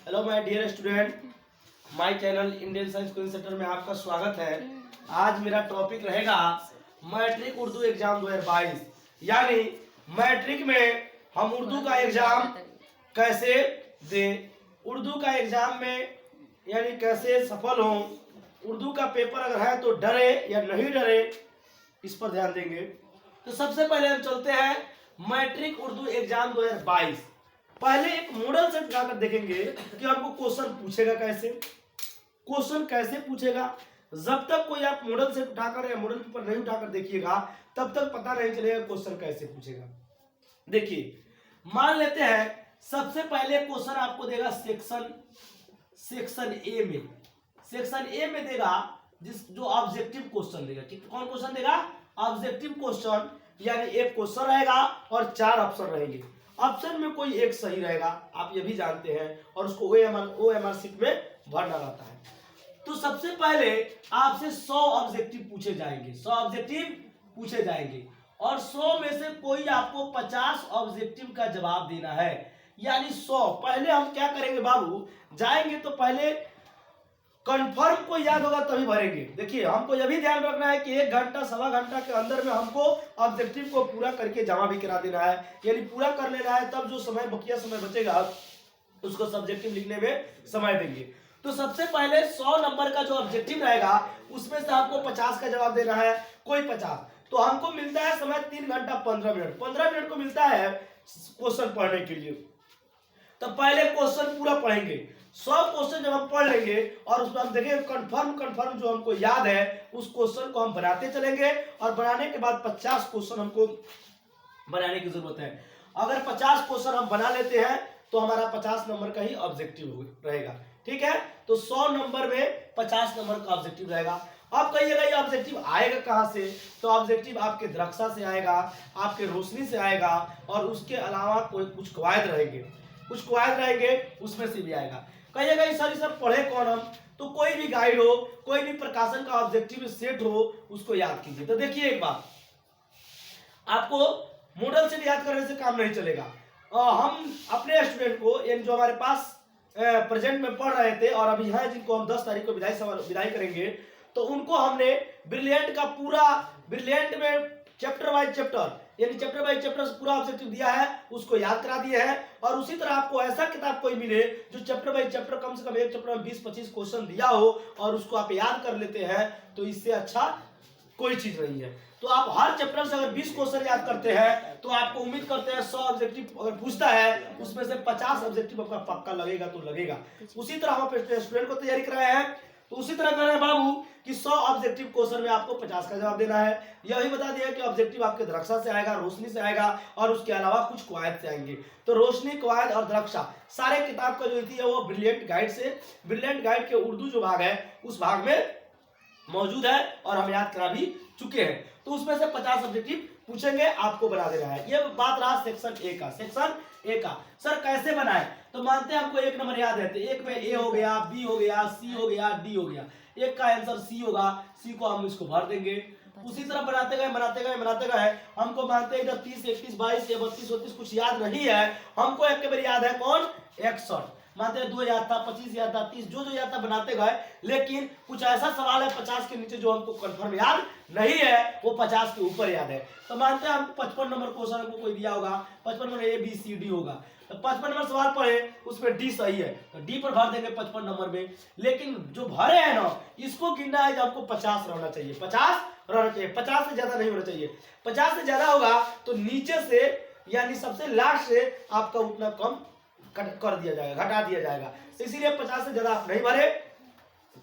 Hello my dear student, my channel Indian science coaching centre में आपका स्वागत है। आज मेरा टॉपिक रहेगा मैट्रिक उर्दू एग्जाम 2022। यानी मैट्रिक में हम उर्दू का एग्जाम कैसे दें, उर्दू का एग्जाम में यानी कैसे सफल हों, उर्दू का पेपर अगर है तो डरे या नहीं डरे, इस पर ध्यान देंगे। तो सबसे पहले हम चलते हैं मैट्रिक उर्दू एग्जाम 2022। पहले एक मॉडल सेट उठाकर देखेंगे कि आपको क्वेश्चन पूछेगा कैसे, क्वेश्चन कैसे पूछेगा। जब तक कोई आप मॉडल सेट उठाकर या मॉडल पेपर नहीं उठाकर देखिएगा तब तक पता नहीं चलेगा क्वेश्चन कैसे पूछेगा। देखिए, मान लेते हैं सबसे पहले क्वेश्चन आपको देगा सेक्शन ए में। सेक्शन ए में देगा जो ऑब्जेक्टिव क्वेश्चन देगा। ठीक, कौन क्वेश्चन देगा? Objective question. यानी एक क्वेश्चन रहेगा और 4 ऑप्शन रहेंगे। ऑप्शन में कोई एक सही रहेगा, आप ये भी जानते हैं, और उसको OMR शीट में भरना रहता है। तो सबसे पहले आपसे 100 ऑब्जेक्टिव पूछे जाएंगे, 100 ऑब्जेक्टिव पूछे जाएंगे और 100 में से कोई आपको 50 ऑब्जेक्टिव का जवाब देना है। यानी 100 पहले हम क्या करेंगे बाबू, जाएंगे तो पहले कंफर्म को याद होगा तभी भरेंगे। देखिए, हमको यह भी ध्यान रखना है कि 1 घंटा सवा घंटा के अंदर में हमको ऑब्जेक्टिव को पूरा करके जमा भी करा देना है, यानी पूरा कर लेना है। तब जो समय बकिया समय बचेगा उसको सब्जेक्टिव लिखने में समय देंगे। तो सबसे पहले 100 नंबर का जो ऑब्जेक्टिव रहेगा उसमें से आपको 50 का जवाब देना है, कोई 50। तो हमको मिलता है समय 3 घंटा 15 मिनट। 15 मिनट को मिलता है क्वेश्चन पढ़ने के लिए। तो पहले क्वेश्चन पूरा पढ़ेंगे, 100 क्वेश्चन जब हम पढ़ लेंगे और उसमें हम देखेंगे कंफर्म जो हमको याद है उस क्वेश्चन को हम बनाते चलेंगे। और बनाने के बाद 50 क्वेश्चन हमको बनाने की जरूरत है। अगर 50 क्वेश्चन हम बना लेते हैं तो हमारा 50 नंबर का ही ऑब्जेक्टिव रहेगा। ठीक है, तो 100 नंबर में 50 नंबर का ऑब्जेक्टिव रहेगा। अब कहिएगा ये ऑब्जेक्टिव आएगा कहां से? तो ऑब्जेक्टिव आपके द्रक्षा से आएगा, आपके रोशनी से आएगा, और उसके अलावा कोई कुछ कवायद रहेंगे उसमें से भी आएगा। कहिएगा ये सब पढ़े कौन हम? तो कोई भी गाइड हो, कोई भी प्रकाशन का ऑब्जेक्टिव सेट हो, उसको याद कीजिए। तो देखिए, एक बात आपको मॉडल से याद करने से काम नहीं चलेगा। हम अपने स्टूडेंट को, यानी जो हमारे पास प्रेजेंट में पढ़ रहे थे और अभी हैं, जिनको हम 10 तारीख को विदाई करेंगे, तो उनको हमने ब्रिलियंट का पूरा, ब्रिलियंट में चैप्टर बाय चैप्टर, यानी चैप्टर बाय चैप्टर पूरा ऑब्जेक्टिव दिया है, उसको याद करा दिए हैं। और उसी तरह आपको ऐसा किताब कोई मिले जो चैप्टर बाय चैप्टर कम से कम एक चैप्टर में 20-25 क्वेश्चन दिया हो और उसको आप याद कर लेते हैं, तो इससे अच्छा कोई चीज नहीं है। तो आप हर चैप्टर से अगर 20 क्वेश्चन याद करते हैं तो आपको उम्मीद करते हैं 100 ऑब्जेक्टिव अगर पूछता है उसमें से 50 ऑब्जेक्टिव आपका पक्का लगेगा तो लगेगा। उसी तरह हम अपने स्टूडेंट को तैयारी कराए हैं, तो उसी तरह कर रहे हैं बाबू कि 100 ऑब्जेक्टिव क्वेश्चन में आपको 50 का जवाब देना है। यह भी बता दिया कि ऑब्जेक्टिव आपके द्रक्षा से आएगा, रोशनी से आएगा, और उसके अलावा कुछ कवायद से आएंगे। तो रोशनी, कवायद और द्रक्षा सारे किताब का जो है वो ब्रिलियंट गाइड से, ब्रिलियंट गाइड के उर्दू जो भाग है उस भाग में मौजूद है और हम याद करा भी चुके हैं। तो उसमें से 50 ऑब्जेक्टिव पूछेंगे, आपको बना देना है। ये बात रहा सेक्शन ए का। सेक्शन ए का सर कैसे बनाए? तो मानते हैं हमको 1 नंबर याद है, तो 1 में ए हो गया, बी हो गया, सी हो गया, डी हो गया। 1 का आंसर सी होगा, सी को हम इसको भर देंगे। उसी तरह बनाते गए हमको मानते हैं इधर 30, 31, 22 या 32, 34 कुछ याद नहीं है, हमको एक के बार याद है कौन? 61। मानते हैं 2 याद था, 25 याद था, 30 जो याद था बनाते गए। लेकिन कुछ ऐसा सवाल है 50 के नीचे जो हमको कंफर्म याद नहीं है, वो 50 के ऊपर याद है। तो मानते हैं हमको 55 नंबर क्वेश्चन हमको कोई दिया होगा, 55 नंबर ABCD होगा, तो 55 नंबर सवाल पढ़े उसमें डी सही है तो डी पर भर देंगे 55 नंबर में। लेकिन जो भरे है ना, इसको गिनना है, आपको 50 रहना चाहिए, 50 रहना चाहिए, 50 से ज्यादा नहीं होना चाहिए। 50 से ज्यादा होगा तो नीचे से यानी सबसे लास्ट से आपका उतना कम कर दिया जाएगा, घटा दिया जाएगा। इसीलिए 50 से ज्यादा आप नहीं भरे,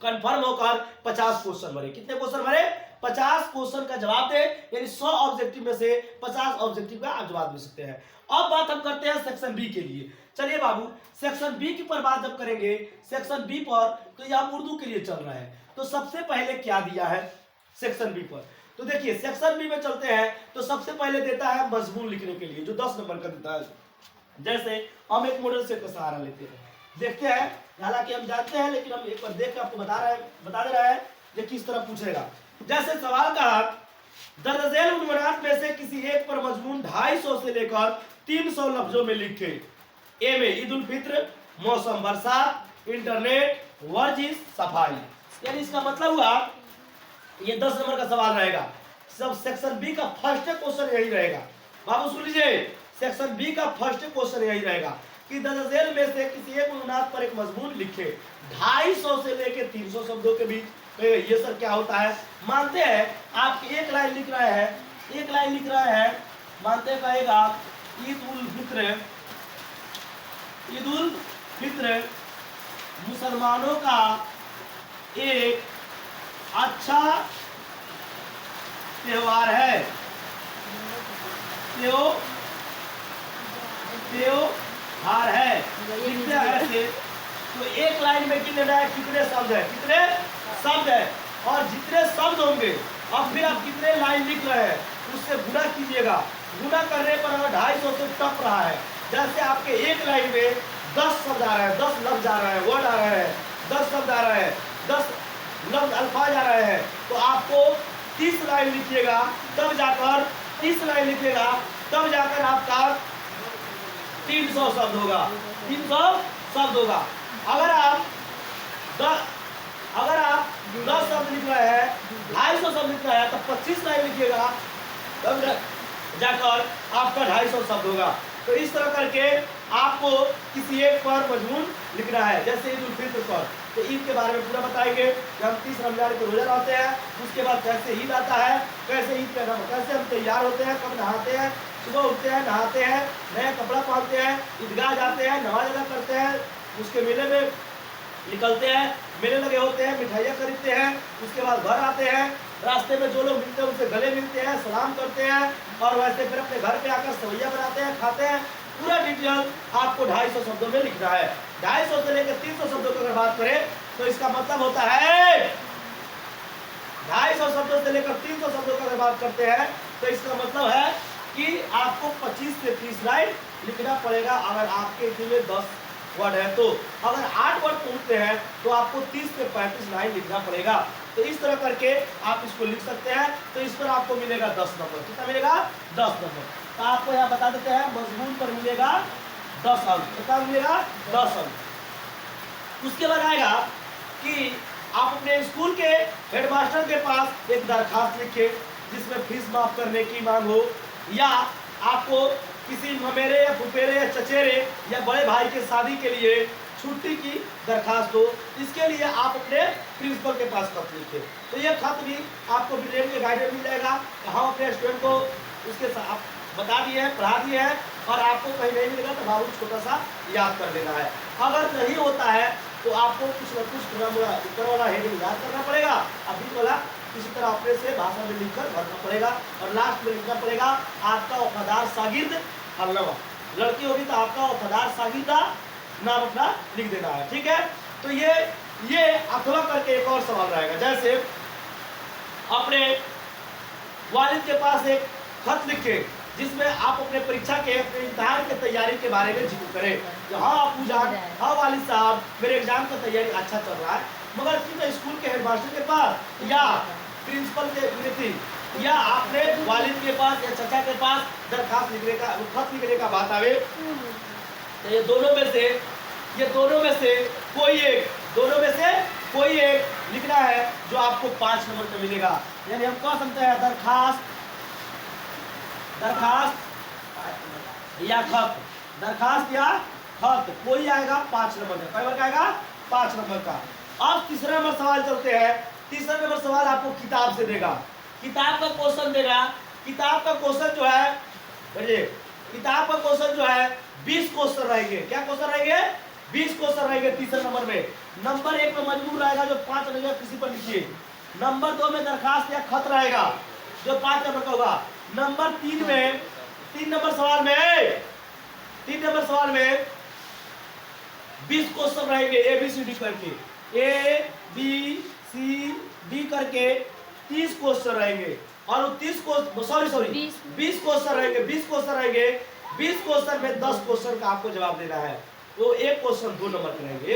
कंफर्म होकर 50 क्वेश्चन भरे। कितने क्वेश्चन भरे? 50 क्वेश्चन का जवाब दे, यानी 100 ऑब्जेक्टिव में से 50 ऑब्जेक्टिव का आप जवाब दे सकते हैं। अब बात हम करते हैं सेक्शन बी के लिए। चलिए बाबू, सेक्शन बी की पर बात जब करेंगे, सेक्शन बी पर, तो यह उर्दू के लिए चल रहा है। तो सबसे पहले क्या दिया है सेक्शन बी पर? तो देखिए, सेक्शन बी में चलते हैं तो सबसे पहले देता है मजमून लिखने के लिए, जो 10 नंबर का देता है। जैसे हम एक मॉडल सेट का सहारा लेते हैं, देखते हैं, हालांकि हम जानते हैं लेकिन हम एक बार देख के आपको बता दे रहा है ये किस तरह पूछेगा। जैसे सवाल का दर्जैल उन्मनात में से किसी एक पर मजमून 250 से लेकर 300 लफ्जों में लिखे। ए में ईद उल फित्र, मौसम, बरसात, इंटरनेट, वर्जिश, सफाई। यानी इसका मतलब हुआ ये 10 नंबर का सवाल रहेगा। सब सेक्शन बी का फर्स्ट क्वेश्चन यही रहेगा। बाबू सुन लीजिए, सेक्शन बी का फर्स्ट क्वेश्चन यही रहेगा कि दर्जन में से किसी एक अनुनाद पर एक मजमून लिखे 250 से लेके 300 शब्दों के बीच। ये सर क्या होता है? मानते हैं आप एक लाइन लिख रहे हैं, एक लाइन लिख रहे हैं, मानते कहेगा ईद उल फित्र मुसलमानों का एक अच्छा त्योहार है। त्योहार है लिखते हैं ऐसे। तो एक लाइन में कितने शब्द है? कितने शब्द है? और जितने शब्द होंगे अब फिर आप कितने लाइन लिख रहे हैं उससे गुणा कीजिएगा। गुणा करने पर अगर 250 से टप रहा है, जैसे आपके एक लाइन में 10 शब्द आ रहे हैं, 10 लफ्ज आ रहे हैं, वर्ड आ रहे हैं, 10 शब्द आ रहे हैं, 10 लफ्ज अल्फाज आ रहे हैं, तो आपको 30 लाइन लिखिएगा, तब जाकर 30 लाइन लिखिएगा, तब जाकर आपका 300 शब्द होगा। 300 शब्द होगा। अगर आप 10 शब्द लिख रहे हैं, 250 शब्द लिख रहे हैं, तो 25 लाइन लिखिएगा, तब जाकर आपका 250 शब्द होगा। तो इस तरह करके आपको किसी एक पर मजमून लिखना है। जैसे ईद उल फित्र पर, तो ईद के बारे में पूरा बताएंगे कि हम 30 रमजान के रोजा रहते हैं, उसके बाद कैसे ईद आता है, कैसे ईद का कैसे हम तैयार होते हैं, कब नहाते हैं, सुबह उठते हैं, नहाते हैं, नया कपड़ा पहनते हैं, ईदगाह जाते हैं, नमाज अदा करते हैं, उसके मेले में निकलते हैं, मेले लगे होते हैं, मिठाइयाँ खरीदते हैं, उसके बाद घर आते हैं, रास्ते में जो लोग मिलते हैं उनसे गले मिलते हैं, सलाम करते हैं, और वैसे फिर अपने घर पे आकर सवैया बनाते हैं, खाते हैं। पूरा डिटेल आपको 250 शब्दों में लिखना है। 250 से लेकर 300 शब्दों की अगर बात करें तो इसका मतलब होता है 250 शब्दों से लेकर 300 शब्दों की अगर बात करते हैं तो इसका मतलब है कि आपको 25 से 30 लाइन लिखना पड़ेगा। अगर आपके इसी में 10 वर्ड है तो, अगर 8 वर्ड पूछते हैं तो आपको 30 से 35 लाइन लिखना पड़ेगा। तो इस तरह करके आप इसको लिख सकते हैं। तो इस पर आपको मिलेगा 10 नंबर। कितना मिलेगा? 10 नंबर। तो आपको यहाँ बता देते हैं, मजमून पर मिलेगा 10 अंक। कितना मिलेगा? 10 अंक। उसके बाद आएगा कि आप अपने स्कूल के हेडमास्टर के पास एक दरखास्त लिखिए जिसमें फीस माफ करने की मांग हो, या आपको किसी ममेरे या फुफेरे या चचेरे या बड़े भाई के शादी के लिए छुट्टी की दरखास्त हो। इसके लिए आप अपने प्रिंसिपल के पास खत लिखिए। तो ये खत भी आपको ब्रेन के गाइड मिल जाएगा। हम अपने स्टूडेंट को उसके साथ बता दिए हैं, पढ़ा दिए हैं, और आपको कहीं नहीं मिलेगा तो बाबू छोटा सा याद कर लेना है। अगर नहीं होता है तो आपको कुछ न कुछ ऊपर वाला हेडिंग याद करना पड़ेगा, अभी वाला किसी तरह अपने से भाषा में लिखकर भरना पड़ेगा, और लास्ट में लिखना पड़ेगा आपका वफादार शागिर्द हलवा। लड़की होगी तो आपका वफादार शागिर्दा नाम अपना लिख देना है। ठीक है? तो ये अथवा करके एक और सवाल रहेगा। जैसे अपने वालिद के पास एक खत लिखे जिसमें आप अपने परीक्षा के, अपने इम्तिहान की तैयारी के बारे में जिक्र करें कि हाँ आपू जान, हाँ वालिद साहब, मेरे एग्जाम का तैयारी अच्छा चल रहा है, मगर क्योंकि स्कूल के हेडमास्टर के पास या प्रिंसिपल के थी या आपने वालिद के पास या चचा के पास दरखास्त लिखने का, खत लिखने का बात आवे, तो ये दोनों में से कोई एक लिखना है जो आपको 5 नंबर का मिलेगा। यानी हम कह सकते हैं दरखास्त या खत, दरखास्त या खत कोई आएगा 5 नंबर का। कई बार का आएगा? 5 नंबर का। अब तीसरा नंबर सवाल चलते हैं। तीसरा नंबर सवाल आपको किताब से देगा, किताब का क्वेश्चन देगा। किताब का क्वेश्चन जो है, किताब का क्वेश्चन जो है 20 क्वेश्चन रहेंगे। क्या क्वेश्चन रहेंगे? 20 क्वेश्चन रहेंगे तीसरे नंबर में। नंबर 1 में मजबूर रहेगा जो 5 रहेगा, किसी पर लिखिए। नंबर 2 में दरखास्त या खत रहेगा जो 5 नंबर का होगा। नंबर 3 में 3 नंबर सवाल में 20 क्वेश्चन रहेंगे ABCD करके, ABCD करके 30 क्वेश्चन रहेंगे। और 20 क्वेश्चन रहेंगे। 20 क्वेश्चन में 10 क्वेश्चन का आपको जवाब देना है। तो एक क्वेश्चन 2 नंबर का रहेंगे।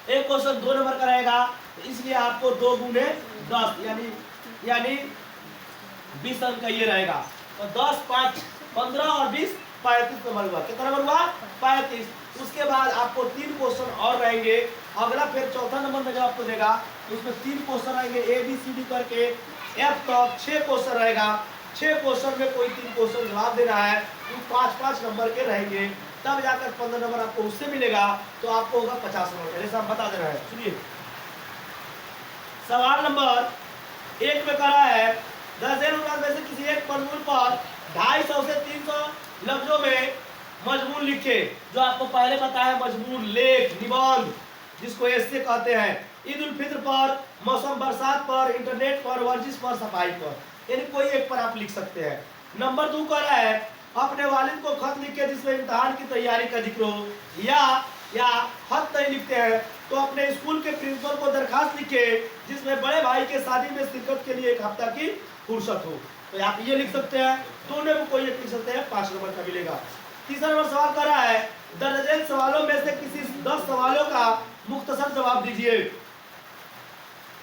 एक क्वेश्चन 2 नंबर का रहेगा, तो इसलिए आपको 2 गुने 10 यानी 20 अंक का ये रहेगा। तो 10, 5, 15 और 20 35 नंबर हुआ। कितना नंबर हुआ? 35। उसके बाद आपको 3 क्वेश्चन और रहेंगे। अगला फिर चौथा नंबर में जब आपको देगा उसमें 3 क्वेश्चन रहेंगे ABCD करके F तक 6 क्वेश्चन रहेगा। 6 क्वेश्चन में कोई 3 क्वेश्चन जवाब देना है, तो 5-5 नंबर के रहेंगे, तब जाकर 15 नंबर आपको उससे मिलेगा, तो आपको होगा 50 नंबर। जैसे हम बता दे रहे हैं, सुनिए सवाल नंबर 1 में करा है दर्जन में से किसी एक मजमून पर 250 से 300 लफ्जों में मजमून लिखे। जो आपको पहले बताया मजमून, लेख, निबंध, जिसको ऐसे कहते हैं। ईद उल फित्र पर, मौसम बरसात पर, इंटरनेट पर, वर्जिश पर, सफाई पर, यानी कोई एक पर आप लिख सकते हैं। नंबर 2 कह रहा है अपने वालिद को खत लिखे जिसमें इम्तिहान की तैयारी का जिक्र हो, या खत नहीं लिखते हैं तो अपने स्कूल के प्रिंसिपल को दरखास्त लिखे जिसमें बड़े भाई के शादी में शिरकत के लिए 1 हफ्ता की फुर्सत हो। तो आप ये लिख सकते हैं, दोनों में कोई एक लिख सकते हैं, 5 नंबर का मिलेगा। तीसरा नंबर सवाल कर रहा है दर्जन सवालों में से किसी 10 सवालों का मुख्तसर जवाब दीजिए।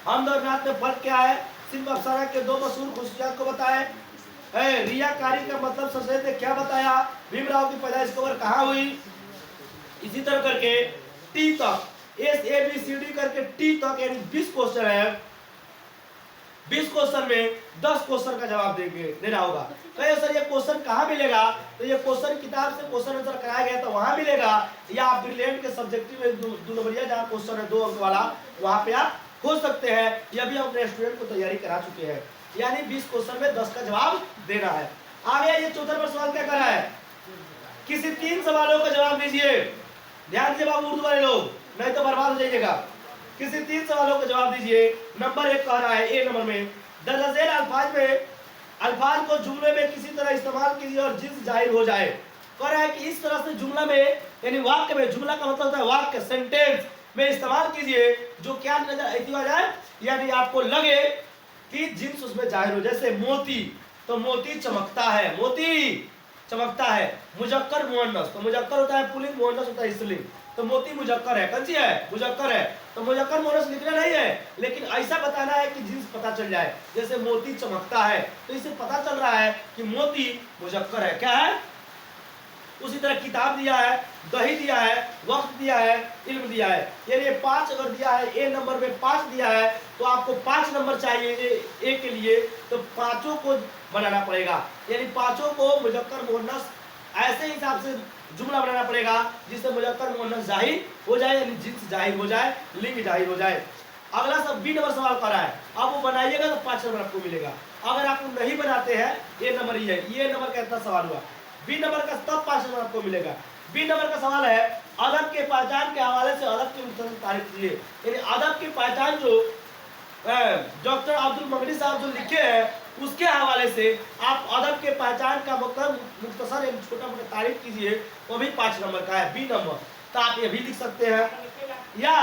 हमद और नात में फर्क क्या है? सिर्फ अफसाना के 2 मशहूर खुशियात को बताएं। रियाकारी का मतलब सचेत ने क्या बताया? भीमराव की पैदाइश कबर कहाँ हुई? इसी तरह करके टी तक, SABCD करके टी तक, यानी 20 क्वेश्चन है। 20 क्वेश्चन में 10 क्वेश्चन का जवाब देना होगा। कहे सर ये क्वेश्चन कहाँ मिलेगा? तो ये क्वेश्चन किताब से क्वेश्चन आंसर कराया गया तो वहां मिलेगा, या आप ब्रिलियंट के सब्जेक्टिव में 2 नंबरिया जहाँ क्वेश्चन है 2 अंक वाला, वहां पे आप खोज सकते हैं। यह भी हम अपने स्टूडेंट को तैयारी करा चुके हैं। यानी 20 क्वेश्चन में 10 का जवाब देना है। आगे ये चौथा नंबर सवाल क्या कर रहा है? किसी 3 सवालों का जवाब दीजिए। ध्यान दीजिए बाबू उर्दू वाले लोग, नहीं तो बर्बाद हो जाइएगा। किसी 3 सवालों का जवाब दीजिए। नंबर 1 कह रहा है ए नंबर में दर्जन अल्फाज में अल्फाज को जुमले में किसी तरह इस्तेमाल कीजिए और जिन्स जाहिर हो जाए। कह रहा है कि इस तरह से जुमला में, यानी वाक्य में, जुमला का मतलब होता है वाक्य, सेंटेंस में इस्तेमाल कीजिए जो क्या नजर आ जाए, यानी आपको लगे कि जिन्स उसमें जाहिर हो। जैसे मोती, तो मोती चमकता है, मोती चमकता है। मुजक्कर मुअन्नस, तो मुजक्कर होता है पुल्लिंग, मुअन्नस होता है स्त्रीलिंग। तो मोती मुजक्कर है, कौन सी है? मुजक्कर है। तो मुजक्कर मुअन्नस लिखना नहीं है, लेकिन ऐसा बताना है कि जिन्स पता चल जाए। जैसे मोती चमकता है, तो इससे पता चल रहा है कि मोती मुजक्कर है। क्या है? उसी तरह किताब दिया है, दही दिया है, वक्त दिया है, इल्म दिया है। यानी 5 अगर दिया है, ए नंबर में 5 दिया है, तो आपको 5 नंबर चाहिए ए के लिए, तो 5 को बनाना पड़ेगा। यानी 5 को मुजक्कर मुअन्नस ऐसे हिसाब से जुमला बनाना पड़ेगा जिससे मुजक्कर मुअन्नस जाहिर हो जाए, यानी जिन्स जाहिर हो जाए, लिंग जाहिर हो जाए। अगला सब बी नंबर सवाल कर रहा है, अब वो बनाइएगा तो 5 नंबर आपको मिलेगा। अगर आप नहीं बनाते हैं, ए नंबर ही है, ये नंबर का इतना सवाल हुआ। बी नंबर का तब 5 नंबर आपको मिलेगा। बी नंबर का सवाल है अदब के पहचान के हवाले से अदब की तारीफ कीजिए। यानी अदब की पहचान जो डॉक्टर अब्दुल मगनी साहब जो लिखे हैं, उसके हवाले से आप अदब के पहचान का मतलब मुख्तसर एक छोटा मोटा तारीफ कीजिए, वो भी 5 नंबर का है, बी नंबर। तो आप ये भी लिख सकते हैं। या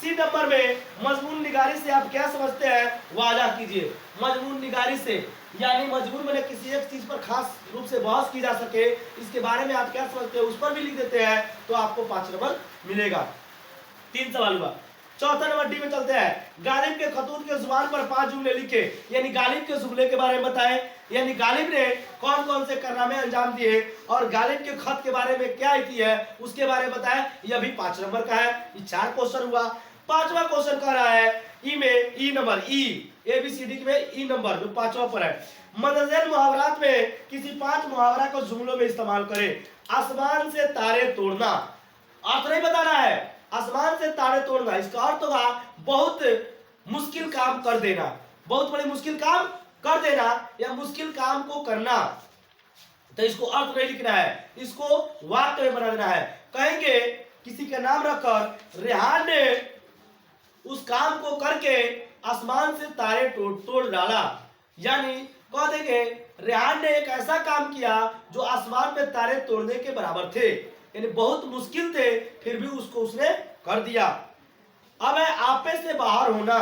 सी नंबर में मजमून निगारी से आप क्या समझते हैं, वाजा कीजिए। मजमून निगारी से यानी मजमून में किसी एक चीज पर खास रूप से बहस की जा सके, इसके बारे में आप क्या समझते हैं, उस पर भी लिख देते हैं, तो आपको 5 नंबर मिलेगा। 3 सवाल हुआ। चौथा नंबर डी में चलते हैं। गालिब के खतूत के जुबान पर 5 जुमले लिखे, यानी गालिब के जुमले के बारे में बताएं। यानी गालिब ने कौन कौन से कारनामे अंजाम दिए और गालिब के खत के बारे में क्या आई है उसके बारे में बताएं। यह भी 5 नंबर का है। ये 4 क्वेश्चन हुआ। 5वां क्वेश्चन कह रहा है ई में, ई नंबर, ई ABCD में ई नंबर जो 5वां पर है। मदजल मुहावरात में किसी 5 मुहावरा को जुमलों में इस्तेमाल करें। आसमान से तारे तोड़ना, अर्थ नहीं बताना है, आसमान से तारे तोड़ना, इसका अर्थ होगा बहुत मुश्किल काम कर देना, बहुत बड़ी मुश्किल काम कर देना या मुश्किल काम को करना। तो इसको अर्थ नहीं लिखना है, इसको वाक्य में बना देना है। कहेंगे किसी का नाम रखकर रेहान ने उस काम को करके आसमान से तारे तोड़ डाला। यानी कह देंगे रेहान ने एक ऐसा काम किया जो आसमान में तारे तोड़ने के बराबर थे, यानी बहुत मुश्किल थे फिर भी उसको उसने कर दिया। अब है आपे से बाहर होना,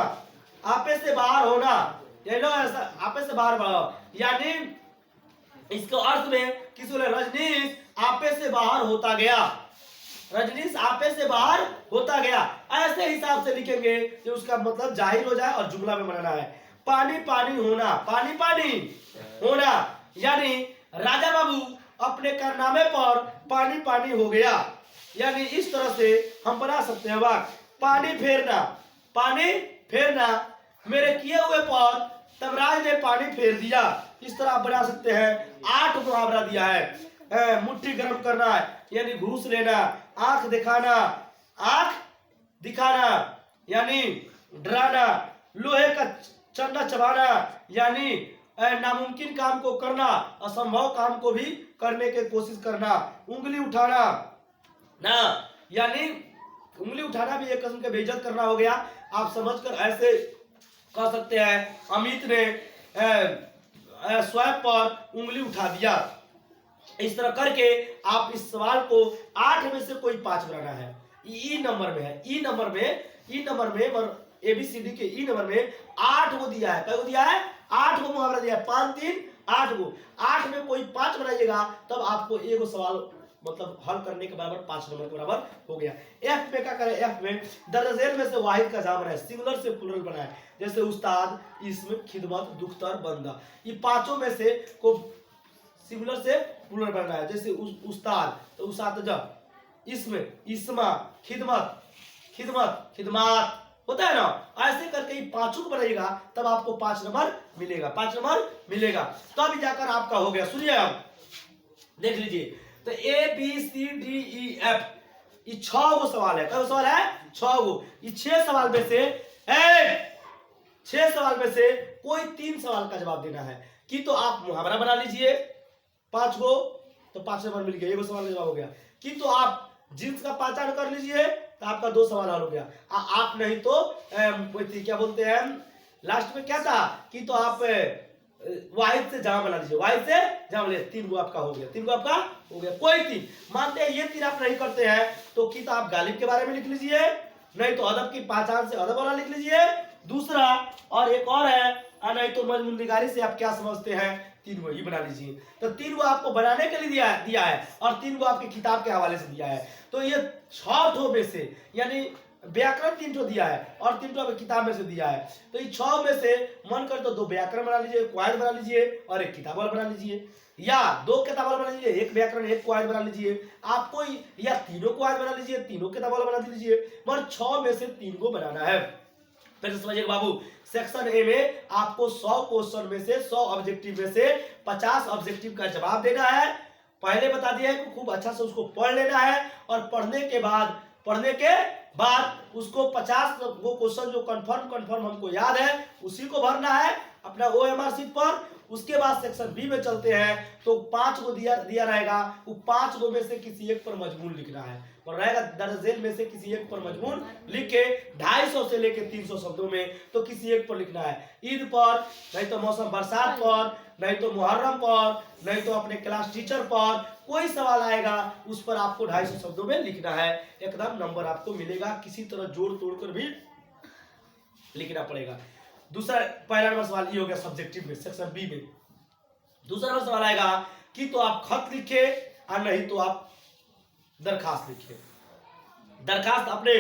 आपे से बाहर होना, ये लो ऐसा आपे से बाहर, यानी इसके अर्थ में किसी ने रजनीश आपे से बाहर होता गया, रजनीश आपे से बाहर होता गया, ऐसे हिसाब से लिखेंगे कि उसका मतलब जाहिर हो जाए और जुमला में बनाना है। पानी पानी होना, पानी पानी होना, यानी राजा बाबू अपने कारनामे पर पानी पानी हो गया। यानी इस तरह से हम बना सकते हैं वाक्य, पानी फेरना मेरे किए हुए पर तमराज ने पानी फेर दिया। इस तरह आप बना सकते हैं। 8 मुहावरा दिया है। मुट्ठी गर्म करना यानी घूस लेना, आंख दिखाना यानी डराना, लोहे का चंदा चबाना यानी नामुमकिन काम को करना, असंभव काम को भी करने की कोशिश करना, उंगली उठाना ना यानी उंगली उठाना भी एक किस्म का बेइज्जत करना हो गया। आप समझकर ऐसे कह सकते हैं, अमित ने स्वैप पर उंगली उठा दिया। इस तरह करके आप इस सवाल को 8 में से कोई 5 बनाना है। ई नंबर में है, ई नंबर में एबीसीडी के ई नंबर में 8 को दिया है। क्या दिया है? 8 को मुहावरा दिया है। 5 3 8 को, 8 में कोई 5 बनाइएगा तब आपको एक सवाल मतलब हल करने के बराबर 5 नंबर के बराबर हो गया। एफ में क्या करें? एफ में दरअसल में से वाहिद का जाम है, सिंगुलर से प्लुरल बनाए, जैसे उस्ताद, इसमें, खिदमत, दुख्तर, बंदा। ये पांचों में से को सिंगुलर से प्लुरल बनना है। जैसे उस्ताद तो उस्ताद, इसमें, इस्मा, खिदमत, खिदमात होता है ना। ऐसे करके ये पांचों को बनाइएगा तब आपको 5 नंबर मिलेगा, 5 नंबर मिलेगा। तब जाकर आपका हो गया। सुनिए आप देख लीजिए, तो A B C D E F ये 6 गो सवाल है। क्या सवाल है? 6 गो। ये 6 सवाल में से 6 सवाल में से कोई 3 सवाल का जवाब देना है। कि तो आप मुहावरा बना लीजिए 5 गो, तो 5 नंबर मिल गया, एक सवाल का जवाब हो गया। कि तो आप जिन्स का पहचान कर लीजिए तो आपका 2 सवाल हल हो गया। आप नहीं तो क्या बोलते हैं लास्ट में क्या था? कि तो आप वाहिद से जहां बना लीजिए, वाहिद से जहां बना लीजिए। 3 गो आपका हो गया, 3 गो आपका हो गया। कोई 3 मानते हैं, ये 3 आप नहीं करते हैं तो कि तो आप गालिब के बारे में लिख लीजिए, नहीं तो अदब की पहचान से अदब वाला लिख लीजिए दूसरा, और एक और है नहीं तो मजमून निगारी से आप क्या समझते हैं, 3 गो ये बना लीजिए। तो 3 गो आपको बनाने के लिए दिया है और 3 गो आपकी किताब के हवाले से दिया है। तो ये 6 ठो में से यानी व्याकरण 3 ठो दिया है और 3 ठो आपकी किताब में से दिया है। तो ये 6 में से मन कर तो 2 व्याकरण बना लीजिए, क्वायद बना लीजिए और 1 किताब वाला बना लीजिए, या 2 किताब वाला बना लीजिए, 1 व्याकरण 1 क्वायद बना लीजिए। आपको या तीनों क्वायद बना लीजिए, तीनों किताब वाला बना लीजिए, मगर 6 में से 3 को बनाना है। फिर से समझिए बाबू, सेक्शन ए में आपको 100 क्वेश्चन में से 100 ऑब्जेक्टिव में से 50 ऑब्जेक्टिव का जवाब देना है। पहले बता दिया है कि खूब अच्छा से उसको पढ़ लेना है और पढ़ने के बाद उसको 50 वो क्वेश्चन जो कंफर्म हमको याद है उसी को भरना है अपना ओएमआर शीट पर। उसके बाद सेक्शन बी में चलते हैं तो 5 को दिया रहेगा, वो 5 गो में से किसी एक पर मजमून लिखना है और रहेगा दर्जन में से किसी एक पर मजमून लिख के 250 से लेके 300 शब्दों में तो किसी एक पर लिखना है। ईद पर, नहीं तो मौसम बरसात पर, नहीं तो मुहर्रम पर, नहीं तो अपने क्लास टीचर पर कोई सवाल आएगा उस पर आपको 250 शब्दों में लिखना है। एकदम नंबर आपको मिलेगा, किसी तरह जोड़ तोड़ कर भी लिखना पड़ेगा। दूसरा पहला नंबर सवाल ये हो गया सब्जेक्टिव में, सेक्शन बी में। दूसरा नंबर सवाल आएगा कि तो आप खत लिखे और नहीं तो आप दरखास्त लिखे। दरखास्त अपने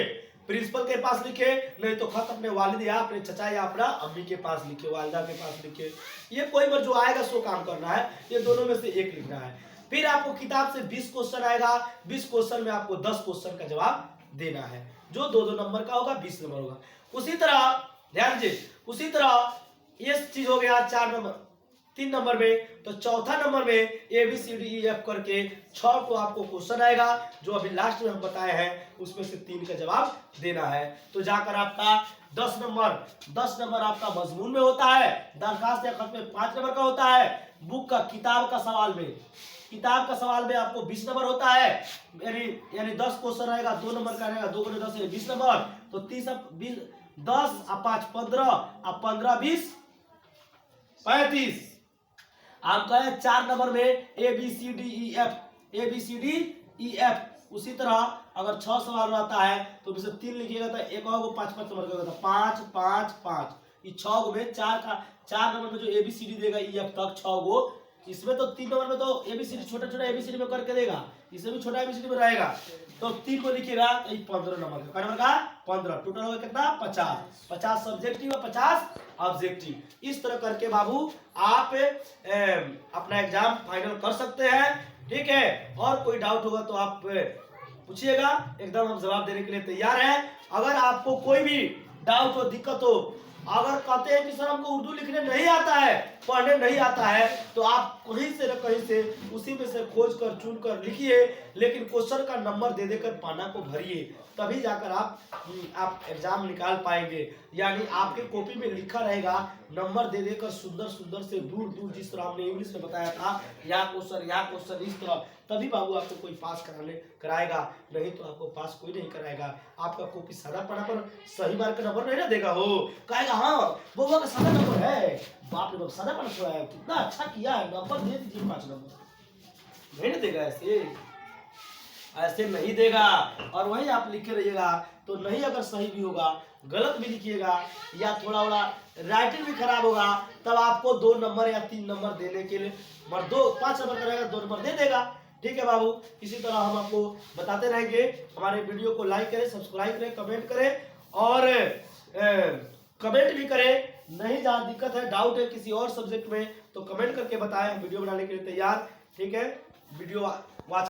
प्रिंसिपल के पास लिखे, नहीं तो खत अपने वालिद या अपने चचा या अपना अम्मी के पास लिखे, वालिदा के पास लिखे। ये कोई बार जो आएगा सो काम करना है, ये दोनों में से एक लिखना है। फिर आपको किताब से 20 क्वेश्चन आएगा, 20 क्वेश्चन में आपको 10 क्वेश्चन का जवाब देना है जो 2-2 नंबर का होगा, 20 नंबर होगा। उसी तरह ध्यान दीजिए, उसी तरह ये चीज हो गया 3 नंबर में। तो चौथा नंबर में A B C D E F करके 6 को आपको क्वेश्चन आएगा जो अभी लास्ट में हम बताए हैं, उसमें से 3 का जवाब देना है। तो जाकर आपका 10 नंबर आपका मजमून में होता है, दरखास्त या खत में 5 नंबर का होता है, बुक का किताब का सवाल में आपको 20 नंबर होता है, यानी 10 क्वेश्चन रहेगा, 2 नंबर का रहेगा, 2 × 10 है 20 नंबर। तो 10 और 5 15 और 15 20 35। आपका है 4 नंबर में A B C D E F. उसी तरह अगर 6 सवाल रहता है तो उसमें 3 लिखिएगा तो एक और 5-5 नंबर का होता है, 5 5 5। ये 6 गो में 4 नंबर में जो ए बी सी डी देगा ई एफ तक 6 गो, इसमें तो 3 नंबर में तो एबीसीडी छोटा एबीसीडी में करके देगा, इसमें भी छोटा एबीसीडी में रहेगा। तो 3 को लिखिएगा तो 15 नंबर का, नंबर का 15, टोटल होगा कितना 50 सब्जेक्टिव और 50 ऑब्जेक्टिव। इस तरह करके बाबू आप अपना एग्जाम फाइनल कर सकते हैं। ठीक है। और कोई डाउट होगा तो आप पूछिएगा, एकदम हम जवाब देने के लिए तैयार हैं। अगर आपको कोई भी डाउट हो, दिक्कत हो, अगर कहते हैं कि सर हमको उर्दू लिखने नहीं आता है, पढ़ने नहीं आता है, तो आप कहीं से न कहीं से उसी में से खोज कर चुन कर लिखिए, लेकिन क्वेश्चन का नंबर दे देकर पाना को भरिए, तभी जाकर आप एग्जाम निकाल पाएंगे। यानी आपके कॉपी में लिखा रहेगा, नंबर दे देकर सुंदर सुंदर से दूर दूर, जिस तरह हमने इंग्लिश में बताया था, यहाँ क्वेश्चन इस तरह, तभी बाबू आपको कोई पास कराएगा, नहीं तो आपको पास कोई नहीं कराएगा। आपका कॉपी सादा पढ़ा पर सही मार्क का नंबर नहीं ना देगा, हो कहेगा हाँ बउआ का सादा नंबर है, बाप रे बाप सादा पढ़ा हुआ है, कितना अच्छा किया है, नंबर दे दीजिए 5 नंबर, नहीं ना देगा, ऐसे नहीं देगा। और वही आप लिखे रहिएगा, तो नहीं अगर सही भी होगा, गलत भी लिखिएगा, या थोड़ा थोड़ा राइटिंग भी खराब होगा, तब आपको 2 नंबर या 3 नंबर देने के लिए, 5 नंबर करेगा 2 नंबर दे देगा। ठीक है बाबू, इसी तरह हम आपको बताते रहेंगे। हमारे वीडियो को लाइक करें, सब्सक्राइब करें, कमेंट करें, और कमेंट भी करें। नहीं जहाँ दिक्कत है, डाउट है किसी और सब्जेक्ट में, तो कमेंट करके बताएं, वीडियो बनाने के लिए तैयार। ठीक है, वीडियो वॉच